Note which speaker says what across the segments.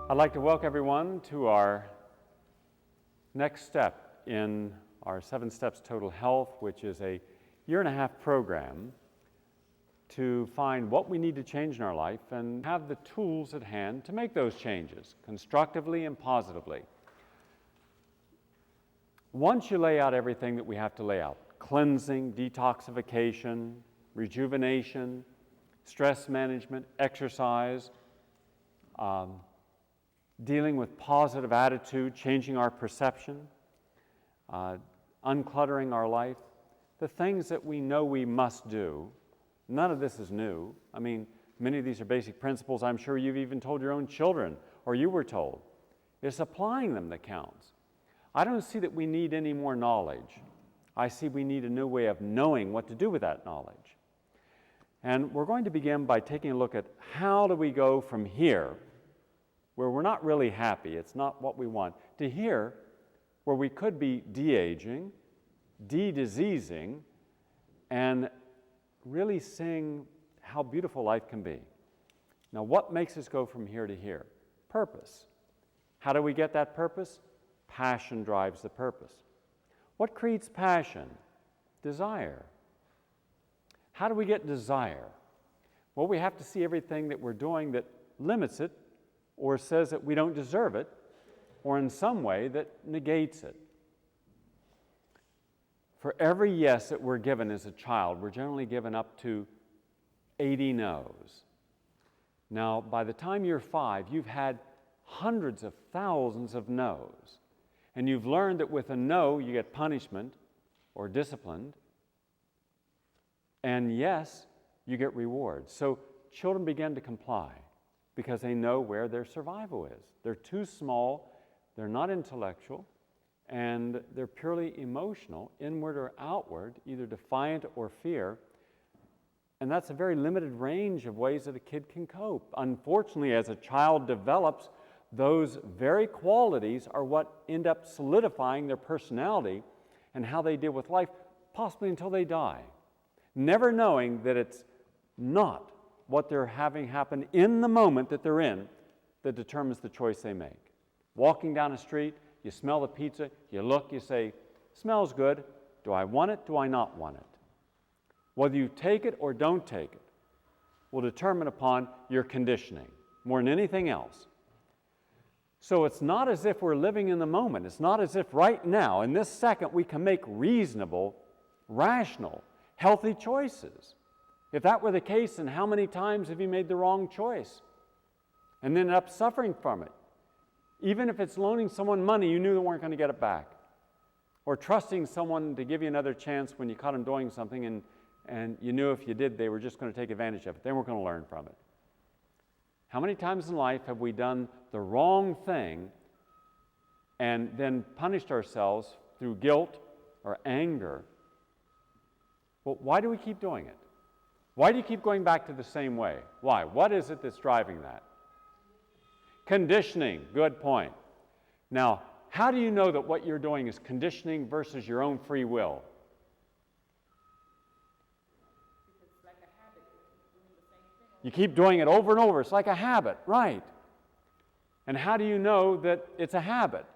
Speaker 1: I'd like to welcome everyone to our next step in our 7 Steps Total Health, which is a year-and-a-half program to find what we need to change in our life and have the tools at hand to make those changes constructively and positively. Once you lay out everything that we have to lay out, cleansing, detoxification, rejuvenation, stress management, exercise, dealing with positive attitude, changing our perception, uncluttering our life, the things that we know we must do. None of this is new. I mean, many of these are basic principles I'm sure you've even told your own children, or you were told. It's applying them that counts. I don't see that we need any more knowledge. I see we need a new way of knowing what to do with that knowledge. And we're going to begin by taking a look at how do we go from here, where we're not really happy, it's not what we want, to here, where we could be de-aging, de-diseasing, and really seeing how beautiful life can be. Now, what makes us go from here to here? Purpose. How do we get that purpose? Passion drives the purpose. What creates passion? Desire. How do we get desire? Well, we have to see everything that we're doing that limits it, or says that we don't deserve it, or in some way that negates it. For every yes that we're given as a child, we're generally given up to 80 no's. Now, by the time you're 5, you've had hundreds of thousands of no's. And you've learned that with a no, you get punishment or disciplined. And yes, you get rewards. So children begin to comply because they know where their survival is. They're too small, they're not intellectual, and they're purely emotional, inward or outward, either defiant or fear. And that's a very limited range of ways that a kid can cope. Unfortunately, as a child develops, those very qualities are what end up solidifying their personality and how they deal with life, possibly until they die, never knowing that it's not what they're having happen in the moment that they're in that determines the choice they make. Walking down a street, you smell the pizza, you look, you say, smells good, do I want it, do I not want it? Whether you take it or don't take it will determine upon your conditioning more than anything else. So it's not as if we're living in the moment. It's not as if right now, in this second, we can make reasonable, rational, healthy choices. If that were the case, then how many times have you made the wrong choice and ended up suffering from it? Even if it's loaning someone money you knew they weren't going to get it back, or trusting someone to give you another chance when you caught them doing something and you knew if you did they were just going to take advantage of it. They weren't going to learn from it. How many times in life have we done the wrong thing and then punished ourselves through guilt or anger? Well, why do we keep doing it? Why do you keep going back to the same way? Why? What is it that's driving that? Conditioning. Good point. Now, how do you know that what you're doing is conditioning versus your own free will?
Speaker 2: Because it's like a habit. Doing the same thing.
Speaker 1: You keep doing it over and over. It's like a habit, right? And how do you know that it's a habit?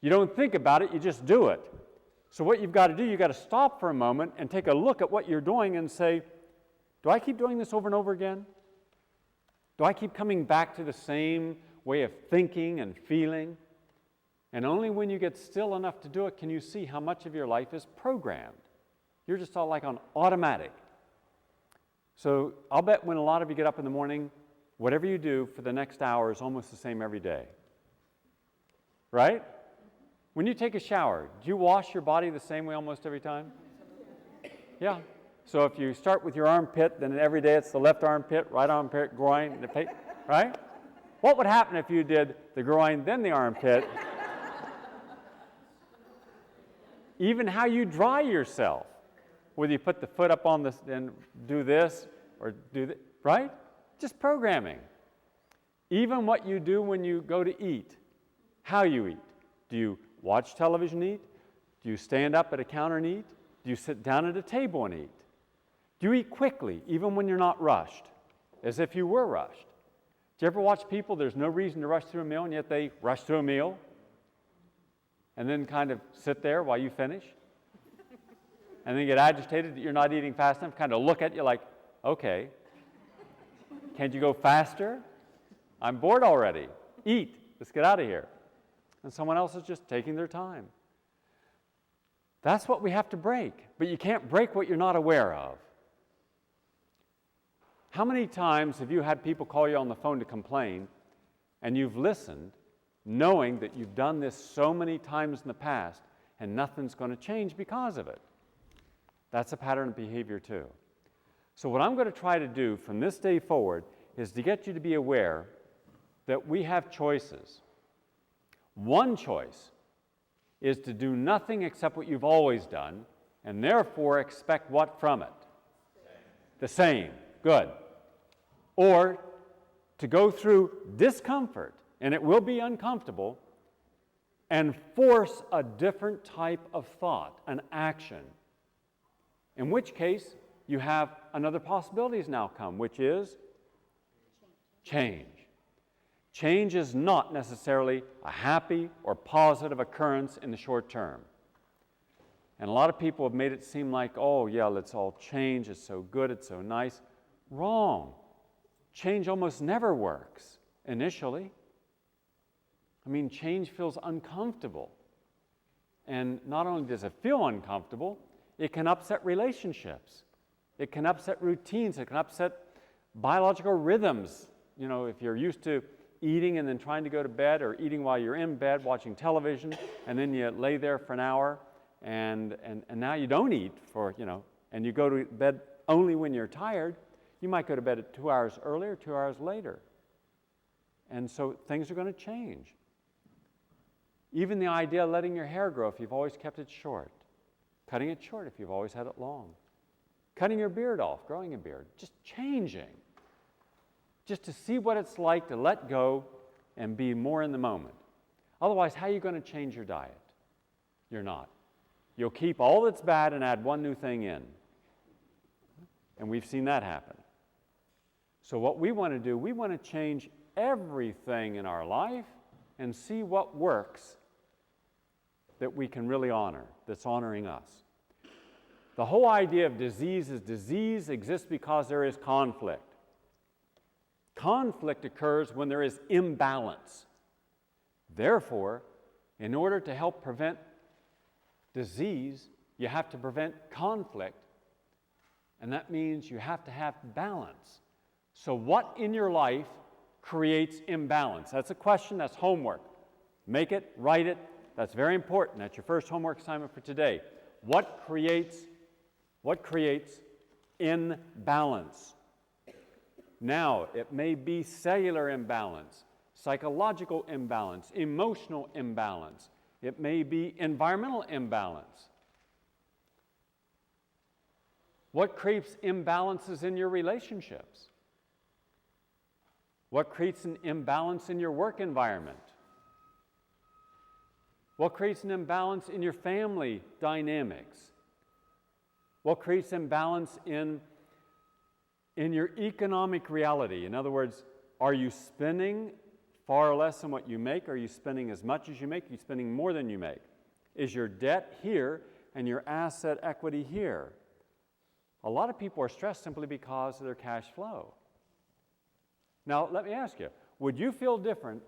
Speaker 1: You don't think about it, you just do it. So what you've got to do, you've got to stop for a moment and take a look at what you're doing and say, do I keep doing this over and over again? Do I keep coming back to the same way of thinking and feeling? And only when you get still enough to do it can you see how much of your life is programmed. You're just all like on automatic. So I'll bet when a lot of you get up in the morning, whatever you do for the next hour is almost the same every day. Right? When you take a shower, do you wash your body the same way almost every time? Yeah. So if you start with your armpit, then every day it's the left armpit, right armpit, groin, the pit, right? What would happen if you did the groin, then the armpit? Even how you dry yourself, whether you put the foot up on this and do this or do that, right? Just programming. Even what you do when you go to eat, how you eat. Do you watch television and eat? Do you stand up at a counter and eat? Do you sit down at a table and eat? Do you eat quickly, even when you're not rushed, as if you were rushed? you ever watch people, there's no reason to rush through a meal, and yet they rush through a meal and then kind of sit there while you finish? And then get agitated that you're not eating fast enough, kind of look at you like, okay, can't you go faster? I'm bored already. Eat. Let's get out of here. And someone else is just taking their time. That's what we have to break. But you can't break what you're not aware of. How many times have you had people call you on the phone to complain, and you've listened, knowing that you've done this so many times in the past, and nothing's going to change because of it? That's a pattern of behavior too. So what I'm going to try to do from this day forward is to get you to be aware that we have choices. One choice is to do nothing except what you've always done, and therefore expect what from it? The same. Good. Or to go through discomfort, and it will be uncomfortable, and force a different type of thought, an action. In which case, you have another possibility has now come, which is change. Change is not necessarily a happy or positive occurrence in the short term. And a lot of people have made it seem like, oh yeah, let's all change, it's so good, it's so nice. Wrong. Change almost never works initially. I mean, change feels uncomfortable. And not only does it feel uncomfortable, it can upset relationships. It can upset routines. It can upset biological rhythms. You know, if you're used to eating and then trying to go to bed, or eating while you're in bed watching television, and then you lay there for an hour, and now you don't eat for, and you go to bed only when you're tired, you might go to bed at 2 hours earlier, 2 hours later. And so things are going to change. Even the idea of letting your hair grow if you've always kept it short. Cutting it short if you've always had it long. Cutting your beard off, growing a beard. Just changing. Just to see what it's like to let go and be more in the moment. Otherwise, how are you going to change your diet? You're not. You'll keep all that's bad and add one new thing in. And we've seen that happen. So what we want to do, we want to change everything in our life and see what works that we can really honor, that's honoring us. The whole idea of disease is disease exists because there is conflict. Conflict occurs when there is imbalance. Therefore, in order to help prevent disease, you have to prevent conflict, and that means you have to have balance. So what in your life creates imbalance? That's a question, that's homework. Make it, write it, that's very important. That's your first homework assignment for today. What creates imbalance? Now, it may be cellular imbalance, psychological imbalance, emotional imbalance. It may be environmental imbalance. What creates imbalances in your relationships? What creates an imbalance in your work environment? What creates an imbalance in your family dynamics? What creates imbalance in your economic reality? In other words, are you spending far less than what you make? Are you spending as much as you make? Are you spending more than you make? Is your debt here and your asset equity here? A lot of people are stressed simply because of their cash flow. Now, let me ask you, would you feel different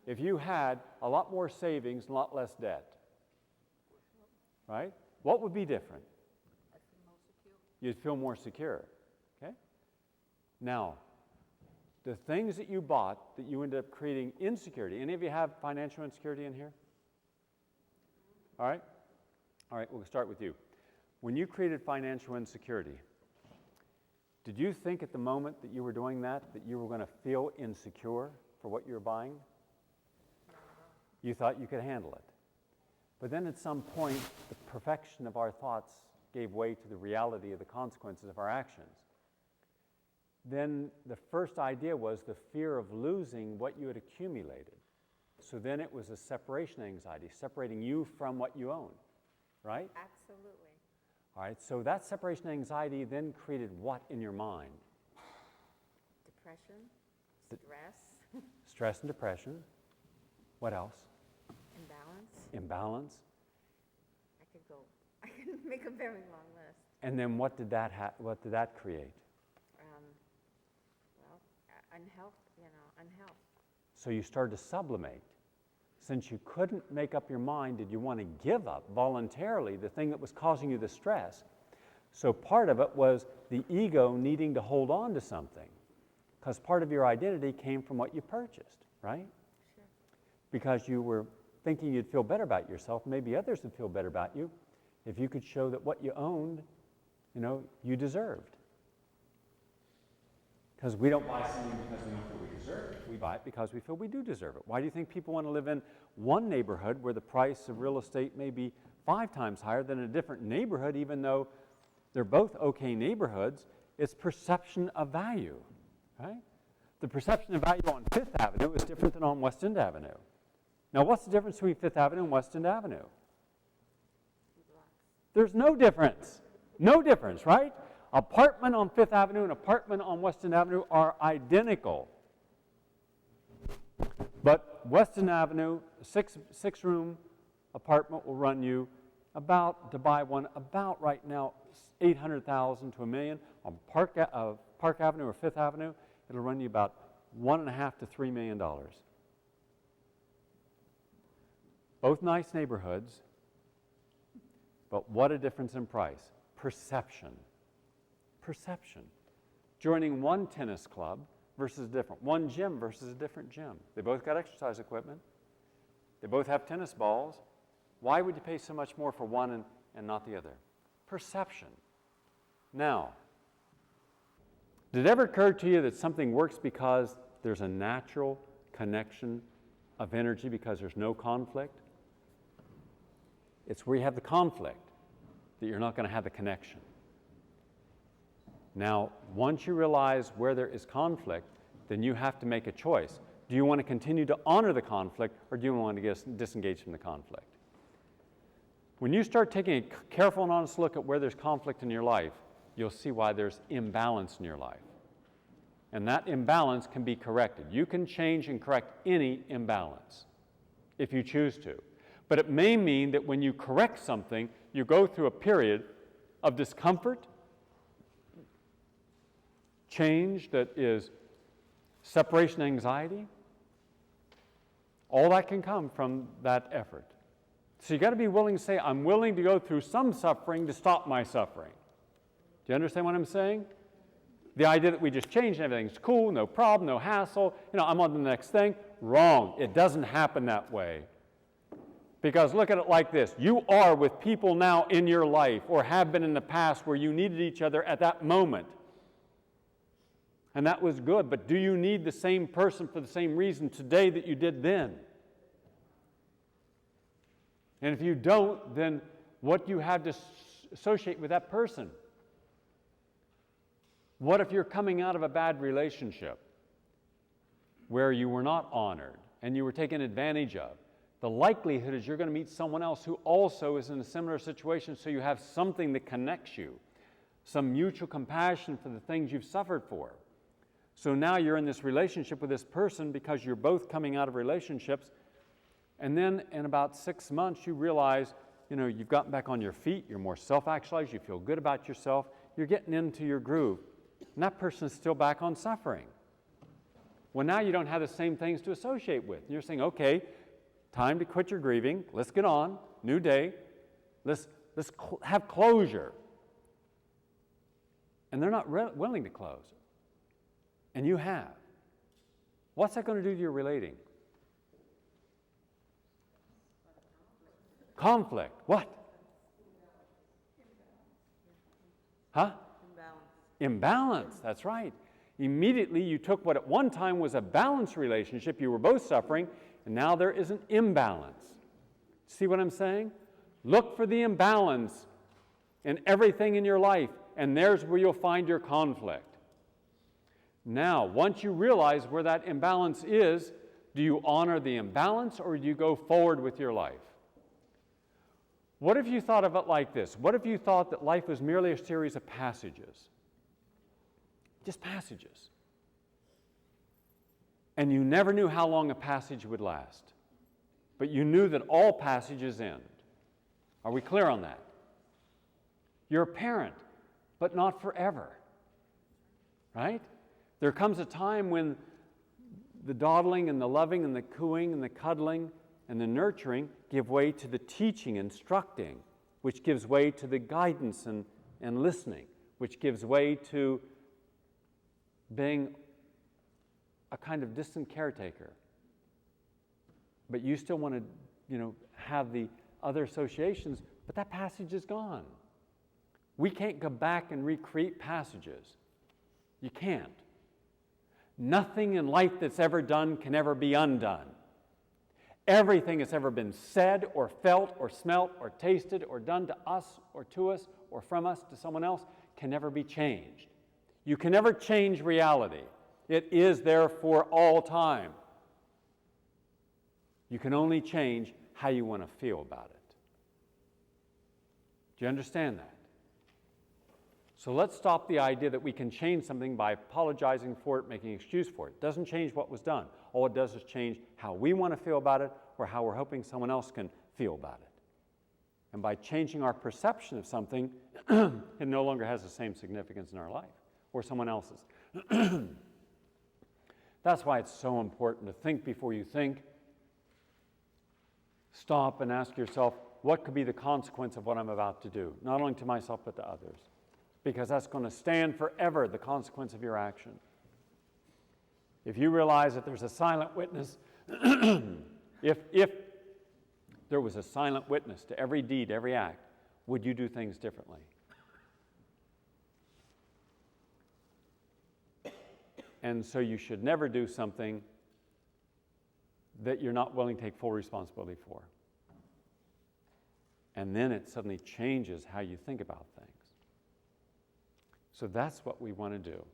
Speaker 1: if you had a lot more savings and a lot less debt? Right? What would be different? You'd feel more secure. Okay? Now, the things that you bought that you ended up creating insecurity, any of you have financial insecurity in here? All right? All right, we'll start with you. When you created financial insecurity, did you think at the moment that you were doing that you were going to feel insecure for what you were buying? You thought you could handle it. But then at some point, the perfection of our thoughts gave way to the reality of the consequences of our actions. Then the first idea was the fear of losing what you had accumulated. So then it was a separation anxiety, separating you from what you own, right?
Speaker 2: Absolutely.
Speaker 1: All right, so that separation anxiety then created what in your mind?
Speaker 2: Depression,
Speaker 3: Stress,
Speaker 1: Stress and depression. What else?
Speaker 3: imbalance.
Speaker 1: Imbalance.
Speaker 3: I could make a very long list.
Speaker 1: And then what did that create?
Speaker 3: Unhealth, unhealth.
Speaker 1: So you started to sublimate. Since you couldn't make up your mind, did you want to give up voluntarily the thing that was causing you the stress? So part of it was the ego needing to hold on to something, because part of your identity came from what you purchased, right?
Speaker 3: Sure.
Speaker 1: Because you were thinking you'd feel better about yourself, maybe others would feel better about you if you could show that what you owned, you deserved. Because we don't buy something because we don't feel we deserve it. We buy it because we feel we do deserve it. Why do you think people want to live in one neighborhood where the price of real estate may be 5 times higher than a different neighborhood, even though they're both okay neighborhoods? It's perception of value, right? The perception of value on Fifth Avenue is different than on West End Avenue. Now, what's the difference between Fifth Avenue and West End Avenue? There's no difference. No difference, right? Apartment on Fifth Avenue and apartment on West End Avenue are identical. But West End Avenue, a six-room apartment will run you to buy one about right now, $800,000 to $1 million. On Park Avenue or Fifth Avenue, it'll run you about $1.5 to $3 million. Both nice neighborhoods, but what a difference in price. Perception. Perception. Joining one tennis club versus a different, one gym versus a different gym. They both got exercise equipment. They both have tennis balls. Why would you pay so much more for one and not the other? Perception. Now, did it ever occur to you that something works because there's a natural connection of energy because there's no conflict? It's where you have the conflict that you're not going to have the connection. Now, once you realize where there is conflict, then you have to make a choice. Do you want to continue to honor the conflict, or do you want to disengage from the conflict? When you start taking a careful and honest look at where there's conflict in your life, you'll see why there's imbalance in your life. And that imbalance can be corrected. You can change and correct any imbalance if you choose to. But it may mean that when you correct something, you go through a period of discomfort, change that is separation anxiety. All that can come from that effort. So you got to be willing to say, I'm willing to go through some suffering to stop my suffering. Do you understand what I'm saying? The idea that we just change and everything's cool, no problem, no hassle, I'm on the next thing. Wrong. It doesn't happen that way. Because look at it like this. You are with people now in your life, or have been in the past, where you needed each other at that moment. And that was good, but do you need the same person for the same reason today that you did then? And if you don't, then what do you have to associate with that person? What if you're coming out of a bad relationship where you were not honored and you were taken advantage of? The likelihood is you're going to meet someone else who also is in a similar situation, so you have something that connects you, some mutual compassion for the things you've suffered for. So now you're in this relationship with this person because you're both coming out of relationships, and then in about 6 months you realize, you've gotten back on your feet, you're more self-actualized, you feel good about yourself, you're getting into your groove, and that person is still back on suffering. Well, now you don't have the same things to associate with. And you're saying, okay, time to quit your grieving, let's get on, new day, let's have closure. And they're not willing to close. And you have. What's that going to do to your relating? Conflict. What? Huh? Imbalance. That's right. Immediately you took what at one time was a balanced relationship, you were both suffering, and now there is an imbalance. See what I'm saying? Look for the imbalance in everything in your life, and there's where you'll find your conflict. Now, once you realize where that imbalance is, do you honor the imbalance or do you go forward with your life? What if you thought of it like this? What if you thought that life was merely a series of passages? Just passages. And you never knew how long a passage would last. But you knew that all passages end. Are we clear on that? You're a parent, but not forever. Right? There comes a time when the dawdling and the loving and the cooing and the cuddling and the nurturing give way to the teaching, instructing, which gives way to the guidance and listening, which gives way to being a kind of distant caretaker. But you still want to, have the other associations, but that passage is gone. We can't go back and recreate passages. You can't. Nothing in life that's ever done can ever be undone. Everything that's ever been said or felt or smelt or tasted or done to us or from us to someone else can never be changed. You can never change reality. It is there for all time. You can only change how you want to feel about it. Do you understand that? So let's stop the idea that we can change something by apologizing for it, making an excuse for it. It doesn't change what was done. All it does is change how we want to feel about it or how we're hoping someone else can feel about it. And by changing our perception of something, it no longer has the same significance in our life or someone else's. That's why it's so important to think before you think. Stop and ask yourself, what could be the consequence of what I'm about to do? Not only to myself, but to others. Because that's going to stand forever, the consequence of your action. If you realize that there's a silent witness, if there was a silent witness to every deed, every act, would you do things differently? And so you should never do something that you're not willing to take full responsibility for. And then it suddenly changes how you think about things. So that's what we want to do.